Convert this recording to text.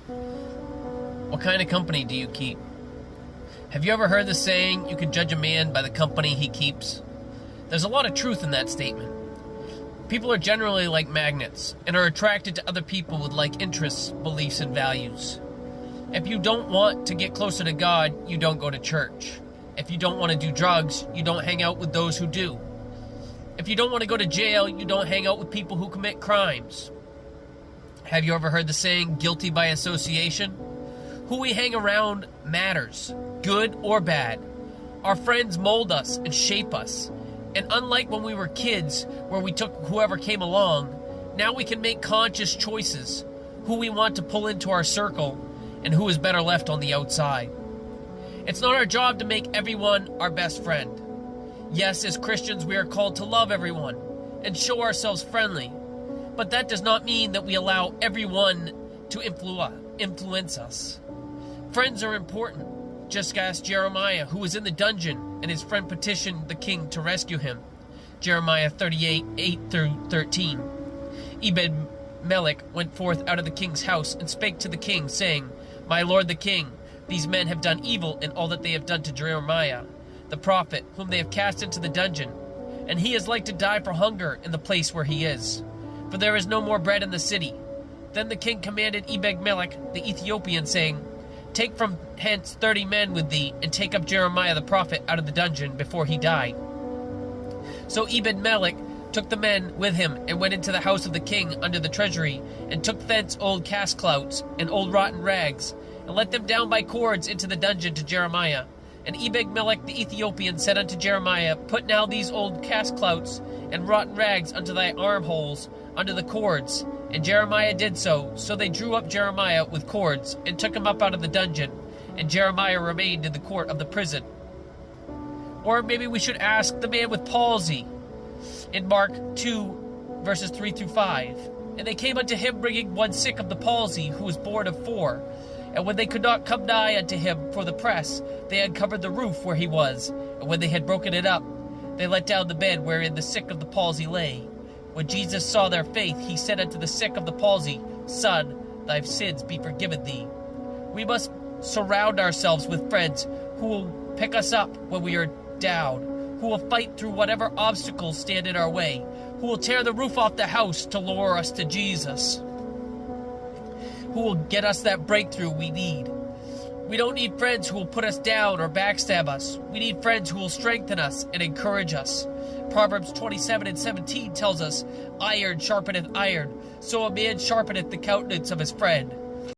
What kind of company do you keep? Have you ever heard the saying, you can judge a man by the company he keeps? There's a lot of truth in that statement. People are generally like magnets and are attracted to other people with like interests, beliefs, and values. If you don't want to get closer to God, you don't go to church. If you don't want to do drugs, you don't hang out with those who do. If you don't want to go to jail, you don't hang out with people who commit crimes. Have you ever heard the saying, guilty by association? Who we hang around matters, good or bad. Our friends mold us and shape us. And unlike when we were kids, where we took whoever came along, now we can make conscious choices, who we want to pull into our circle, and who is better left on the outside. It's not our job to make everyone our best friend. Yes, as Christians, we are called to love everyone and show ourselves friendly, but that does not mean that we allow everyone to influence us. Friends are important. Just ask Jeremiah, who was in the dungeon, and his friend petitioned the king to rescue him. Jeremiah 38, 8-13. Ebed-melech went forth out of the king's house and spake to the king, saying, My lord the king, these men have done evil in all that they have done to Jeremiah, the prophet, whom they have cast into the dungeon, and he is like to die for hunger in the place where he is, for there is no more bread in the city. Then the king commanded Ebed-melech the Ethiopian, saying, Take from hence 30 men with thee, and take up Jeremiah the prophet out of the dungeon before he die. So Ebed-melech took the men with him, and went into the house of the king under the treasury, and took thence old clouts and old rotten rags, and let them down by cords into the dungeon to Jeremiah. And Ebed-melech the Ethiopian said unto Jeremiah, Put now these old clouts and rotten rags unto thy armholes under the cords. And Jeremiah did so. So they drew up Jeremiah with cords, and took him up out of the dungeon. And Jeremiah remained in the court of the prison. Or maybe we should ask the man with palsy in Mark 2, verses 3-5. And they came unto him, bringing one sick of the palsy, who was borne of 4. And when they could not come nigh unto him for the press, they uncovered the roof where he was. And when they had broken it up, they let down the bed wherein the sick of the palsy lay. When Jesus saw their faith, he said unto the sick of the palsy, Son, thy sins be forgiven thee. We must surround ourselves with friends who will pick us up when we are down, who will fight through whatever obstacles stand in our way, who will tear the roof off the house to lure us to Jesus, who will get us that breakthrough we need. We don't need friends who will put us down or backstab us. We need friends who will strengthen us and encourage us. Proverbs 27:17 tells us, Iron sharpeneth iron, so a man sharpeneth the countenance of his friend.